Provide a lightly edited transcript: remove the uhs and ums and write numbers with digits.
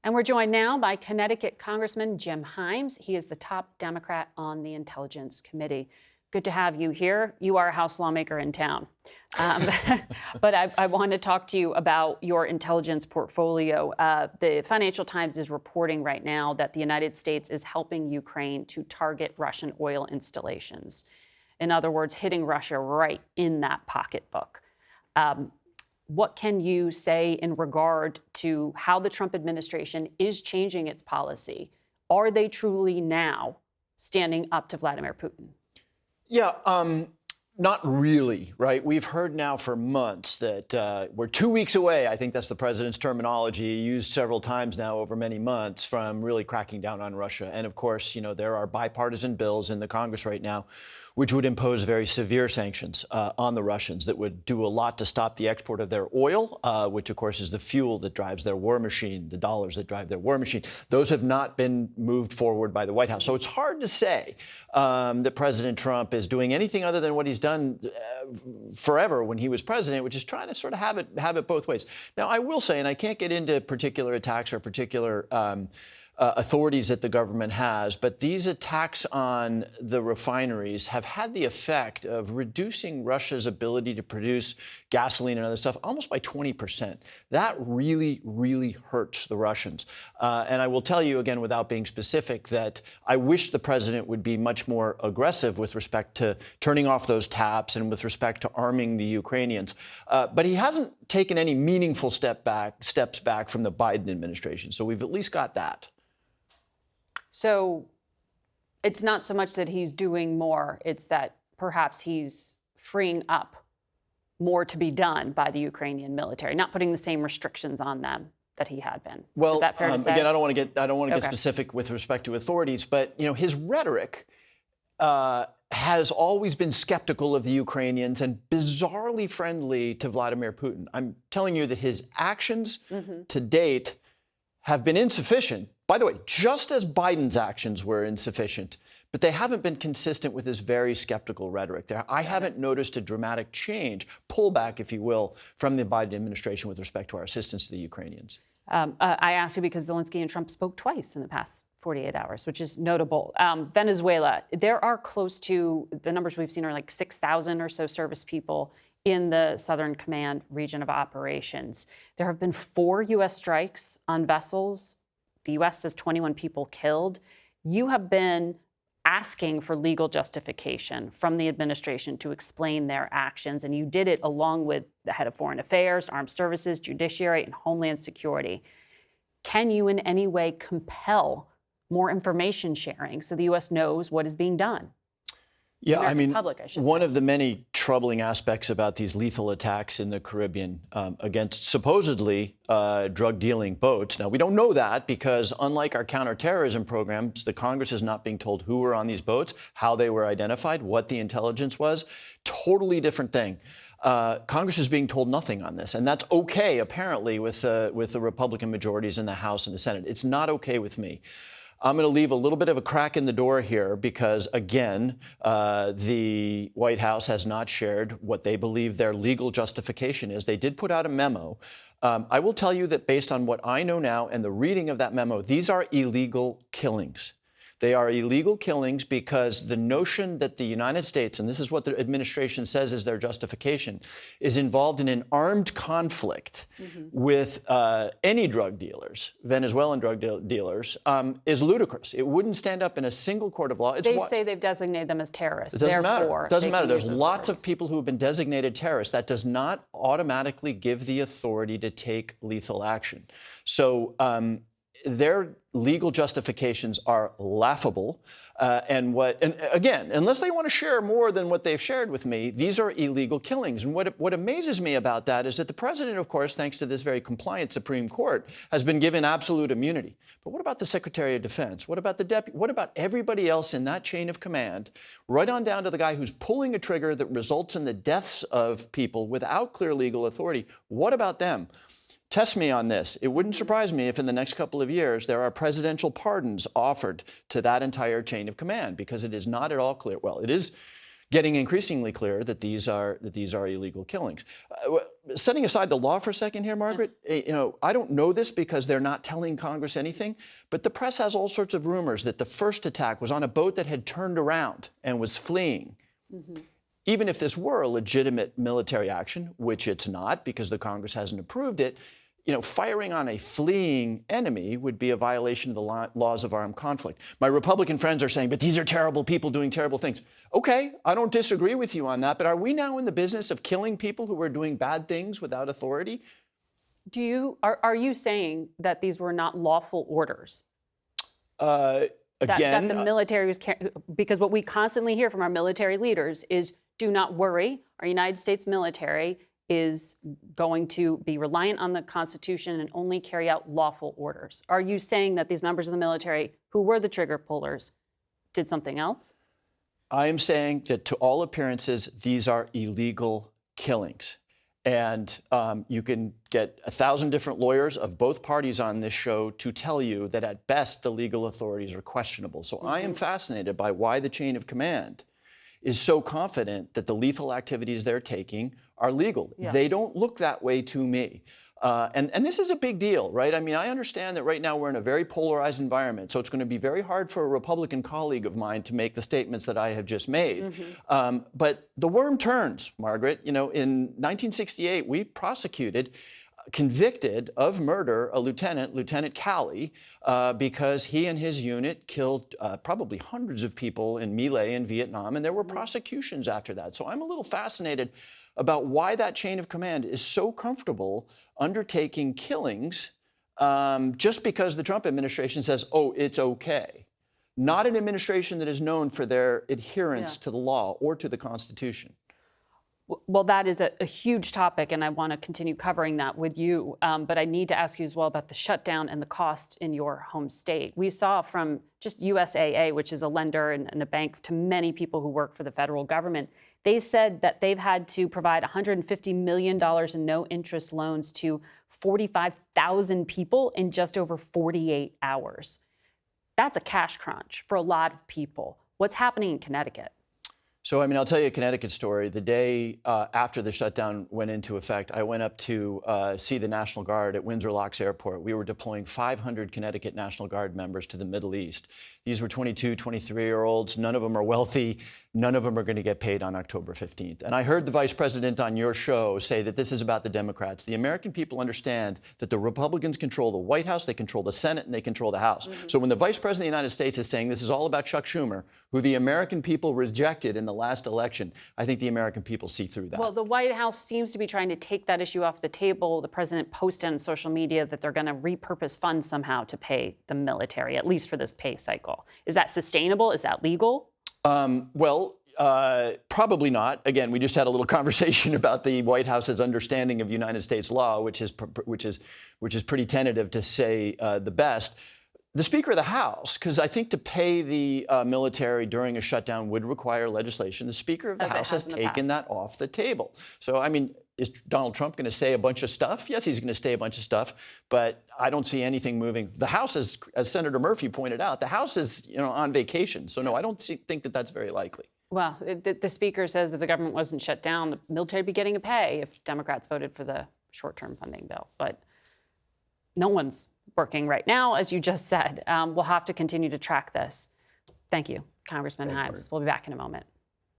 And we're joined now by Connecticut Congressman Jim Himes. He is the top Democrat on the Intelligence Committee. Good to have you here. You are a House lawmaker in town. But I want to talk to you about your intelligence portfolio. The Financial Times is reporting right now that the United States is helping Ukraine to target Russian oil installations. In other words, hitting Russia right in that pocketbook. What can you say in regard to how the Trump administration is changing its policy? Are they truly now standing up to Vladimir Putin? Yeah, not really, right? We've heard now for months that we're 2 weeks away. I think that's the president's terminology used several times now over many months from really cracking down on Russia. And of course, you know, there are bipartisan bills in the Congress right now which would impose very severe sanctions on the Russians that would do a lot to stop the export of their oil, which, of course, is the fuel that drives their war machine, the dollars that drive their war machine. Those have not been moved forward by the White House. So it's hard to say that President Trump is doing anything other than what he's done forever when he was president, which is trying to sort of have it both ways. Now, I will say, and I can't get into particular attacks or particular authorities that the government has, but these attacks on the refineries have had the effect of reducing Russia's ability to produce gasoline and other stuff almost by 20%. That really, really hurts the Russians. And I will tell you again, without being specific, that I wish the president would be much more aggressive with respect to turning off those taps and with respect to arming the Ukrainians. But he hasn't taken any meaningful steps back from the Biden administration. So we've at least got that. So it's not so much that he's doing more, it's that perhaps he's freeing up more to be done by the Ukrainian military, not putting the same restrictions on them that he had been. Well, is that fair to say? Again, I don't want to get specific with respect to authorities, but you know, his rhetoric has always been skeptical of the Ukrainians and bizarrely friendly to Vladimir Putin. I'm telling you that his actions to date have been insufficient. By the way, just as Biden's actions were insufficient, but they haven't been consistent with his very skeptical rhetoric. I haven't noticed a dramatic change, pullback, if you will, from the Biden administration with respect to our assistance to the Ukrainians. I ask you because Zelensky and Trump spoke twice in the past 48 hours, which is notable. Venezuela, there are close to, the numbers we've seen are like 6,000 or so service people in the Southern Command region of operations. There have been 4 U.S. strikes on vessels. The U.S. says 21 people killed. You have been asking for legal justification from the administration to explain their actions, and you did it along with the head of Foreign Affairs, Armed Services, Judiciary, and Homeland Security. Can you in any way compel more information sharing so the U.S. knows what is being done? Yeah, I mean, one say. of the many troubling aspects about these lethal attacks in the Caribbean against supposedly drug-dealing boats. Now, we don't know that because unlike our counterterrorism programs, the Congress is not being told who were on these boats, how they were identified, what the intelligence was. Totally different thing. Congress is being told nothing on this, and that's okay, apparently, with the Republican majorities in the House and the Senate. It's not okay with me. I'm going to leave a little bit of a crack in the door here because, again, the White House has not shared what they believe their legal justification is. They did put out a memo. I will tell you that based on what I know now and the reading of that memo, these are illegal killings. They are illegal killings because the notion that the United States, and this is what the administration says is their justification, is involved in an armed conflict with any drug dealers, Venezuelan drug dealers, is ludicrous. It wouldn't stand up in a single court of law. They say they've designated them as terrorists. It doesn't matter. It doesn't matter. There's lots of people who have been designated terrorists. That does not automatically give the authority to take lethal action. So their legal justifications are laughable. And again, unless they want to share more than what they've shared with me, these are illegal killings. And what amazes me about that is that the president, of course, thanks to this very compliant Supreme Court, has been given absolute immunity. But what about the Secretary of Defense? What about the deputy? What about everybody else in that chain of command, right on down to the guy who's pulling a trigger that results in the deaths of people without clear legal authority? What about them? Test me on this. It wouldn't surprise me if in the next couple of years there are presidential pardons offered to that entire chain of command, because it is not at all clear. Well, it is getting increasingly clear that these are illegal killings. Setting aside the law for a second here, Margaret, I don't know this because they're not telling Congress anything, but the press has all sorts of rumors that the first attack was on a boat that had turned around and was fleeing. Mm-hmm. Even if this were a legitimate military action, which it's not because the Congress hasn't approved it, firing on a fleeing enemy would be a violation of the laws of armed conflict. My Republican friends are saying, but these are terrible people doing terrible things. Okay, I don't disagree with you on that, but are we now in the business of killing people who are doing bad things without authority? Are you saying that these were not lawful orders? Again, that the military was because what we constantly hear from our military leaders is, do not worry, our United States military is going to be reliant on the Constitution and only carry out lawful orders. Are you saying that these members of the military who were the trigger pullers did something else? I am saying that to all appearances, these are illegal killings. And you can get 1,000 different lawyers of both parties on this show to tell you that at best the legal authorities are questionable. So I am fascinated by why the chain of command is so confident that the lethal activities they're taking are legal. Yeah. They don't look that way to me. And this is a big deal, right? I mean, I understand that right now we're in a very polarized environment, so it's going to be very hard for a Republican colleague of mine to make the statements that I have just made. Mm-hmm. But the worm turns, Margaret. In 1968, we convicted of murder a Lieutenant Calley, because he and his unit killed probably hundreds of people in My Lai in Vietnam, and there were prosecutions after that. So I'm a little fascinated about why that chain of command is so comfortable undertaking killings just because the Trump administration says, oh, it's okay. Not an administration that is known for their adherence to the law or to the Constitution. Well, that is a huge topic, and I want to continue covering that with you. But I need to ask you as well about the shutdown and the cost in your home state. We saw from just USAA, which is a lender and a bank to many people who work for the federal government, they said that they've had to provide $150 million in no-interest loans to 45,000 people in just over 48 hours. That's a cash crunch for a lot of people. What's happening in Connecticut? So, I mean, I'll tell you a Connecticut story. The day after the shutdown went into effect, I went up to see the National Guard at Windsor Locks Airport. We were deploying 500 Connecticut National Guard members to the Middle East. These were 22, 23-year-olds. None of them are wealthy. None of them are going to get paid on October 15th. And I heard the vice president on your show say that this is about the Democrats. The American people understand that the Republicans control the White House, they control the Senate, and they control the House. Mm-hmm. So when the vice president of the United States is saying this is all about Chuck Schumer, who the American people rejected in the last election, I think the American people see through that. Well, the White House seems to be trying to take that issue off the table. The president posted on social media that they're going to repurpose funds somehow to pay the military, at least for this pay cycle. Is that sustainable? Is that legal? Probably not. Again, we just had a little conversation about the White House's understanding of United States law, which is pretty tentative to say the best. The Speaker of the House, because I think to pay the military during a shutdown would require legislation. The Speaker of the House has taken that off the table. So, I mean, is Donald Trump going to say a bunch of stuff? Yes, he's going to say a bunch of stuff, but I don't see anything moving. The House, as Senator Murphy pointed out, the House is on vacation. So, no, I don't think that that's very likely. Well, the Speaker says that the government wasn't shut down. The military would be getting a pay if Democrats voted for the short-term funding bill. But no one's working right now, as you just said. We'll have to continue to track this. Thank you, Congressman Himes. We'll be back in a moment.